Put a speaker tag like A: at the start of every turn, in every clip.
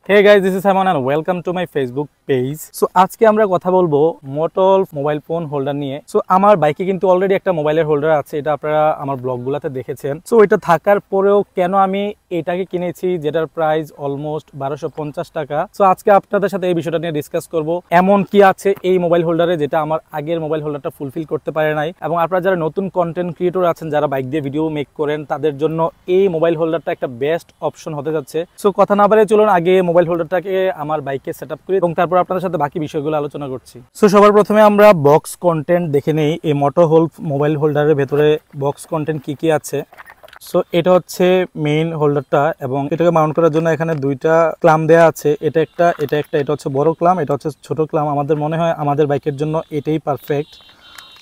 A: Hey guys, this is Simon and welcome to my Facebook page. So আজকে আমরা কথা বলবো মোটল মোবাইল ফোন হোল্ডার নিয়ে। So আমার বাইকে কিন্তু অলরেডি একটা মোবাইলের হোল্ডার আছে, এটা আপনারা আমার ব্লগগুলোতে দেখেছেন। সো এটা থাকার পরেও কেন আমি এটাকে কিনেছি, যেটার প্রাইস অলমোস্ট 1250 টাকা। সো আজকে আপনাদের সাথে এই বিষয়টা নিয়ে ডিসকাস করব। এমন কি আছে এই মোবাইল হোল্ডারে যেটা আমার আগের মোবাইল হোল্ডারটা ফুলফিল করতে পারে নাই, এবং আপনারা যারা নতুন কন্টেন্ট ক্রিয়েটর আছেন, যারা বাইক দিয়ে ভিডিও মেক করেন, তাদের জন্য এই মোবাইল হোল্ডারটা একটা বেস্ট অপশন হতে যাচ্ছে। সো কথা না বাড়িয়ে চলুন আগে মোবাইল হোল্ডারটাকে আমার বাইকে সেটআপ করি এবং তারপর আপনাদের সাথে বাকি বিষয়গুলো আলোচনা করছি। সো সবার প্রথমে আমরা বক্স কন্টেন্ট দেখে নেই এই মোটল মোবাইল হোল্ডারের ভেতরে বক্স কন্টেন্ট কি কি আছে। সো এটা হচ্ছে মেইন হোল্ডারটা, এবং এটাকে মাউন্ট করার জন্য এখানে দুইটা ক্লাম দেয়া আছে। এটা হচ্ছে বড় ক্লাম, এটা হচ্ছে ছোট ক্লাম। আমাদের মনে হয় আমাদের বাইকের জন্য এটাই পারফেক্ট।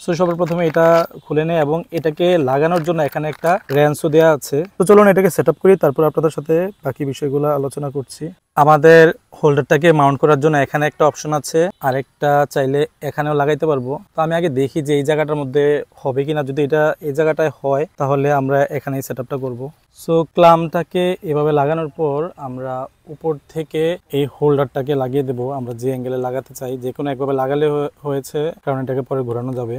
A: সো সবার প্রথমে এটা খুলে নেই এবং এটাকে লাগানোর জন্য এখানে একটা র্যান্সও দেওয়া আছে। তো চলুন এটাকে সেটআপ করি, তারপর আপনাদের সাথে বাকি বিষয়গুলো আলোচনা করছি। আমাদের হোল্ডারটাকে মাউন্ট করার জন্য এখানে একটা অপশন আছে, আরেকটা চাইলে এখানেও লাগাইতে পারবো। তো আমি আগে দেখি যে এই জায়গাটার মধ্যে হবে কিনা। যদি এটা এই জায়গাটায় হয় তাহলে আমরা এখানেই সেটআপটা করব। সো ক্লামটাকে এভাবে লাগানোর পর আমরা উপর থেকে এই হোল্ডারটাকে লাগিয়ে দেব। আমরা যে অ্যাঙ্গেলে লাগাতে চাই, যে কোনো একভাবে লাগালে হয়েছে, কারণ এটাকে পরে ঘোরানো যাবে।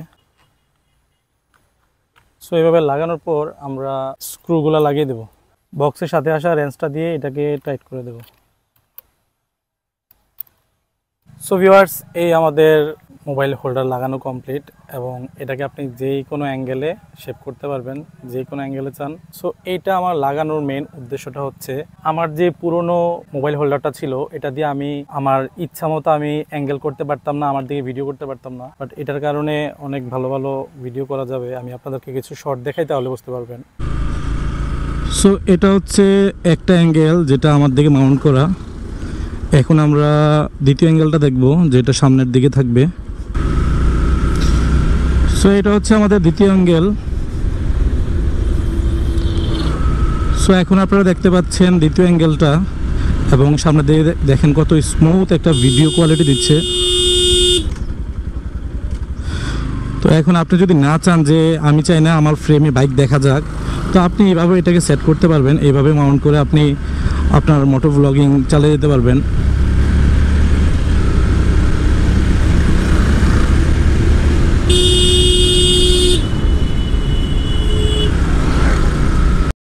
A: সো এইভাবে লাগানোর পর আমরা স্ক্রুগুলো লাগিয়ে দেব। বক্সের সাথে আসা রেঞ্জটা দিয়ে এটাকে টাইট করে দেব। সো ভিউয়ার্স, এই আমাদের মোবাইল হোল্ডার লাগানো কমপ্লিট, এবং এটাকে আপনি যেই কোনো অ্যাঙ্গেলে শেপ করতে পারবেন, যে কোনো অ্যাঙ্গেলে চান। সো এইটা আমার লাগানোর মেন উদ্দেশ্যটা হচ্ছে, আমার যে পুরনো মোবাইল হোল্ডারটা ছিল এটা দিয়ে আমি আমার ইচ্ছা মতো আমি অ্যাঙ্গেল করতে পারতাম না, আমার দিকে ভিডিও করতে পারতাম না। বাট এটার কারণে অনেক ভালো ভালো ভিডিও করা যাবে। আমি আপনাদেরকে কিছু শর্ট দেখাই, তাহলে বুঝতে পারবেন। সো এটা হচ্ছে একটা অ্যাঙ্গেল যেটা আমার দিকে মাউন্ট করা। এখন আমরা দ্বিতীয় অ্যাঙ্গেলটা দেখব, যেটা সামনের দিকে থাকবে। সো এটা হচ্ছে আমাদের দ্বিতীয় অ্যাঙ্গেল। সো এখন আপনারা দেখতে পাচ্ছেন দ্বিতীয় অ্যাঙ্গেলটা, এবং সামনের দিকে দেখেন কত স্মুথ একটা ভিডিও কোয়ালিটি দিচ্ছে। তো এখন আপনি যদি না চান যে আমি চাই না আমার ফ্রেমে বাইক দেখা যাক, তো আপনি এইভাবে এটাকে সেট করতে পারবেন। এইভাবে মাউন্ট করে আপনি আপনার মোটো ব্লগিং চালিয়ে যেতে পারবেন।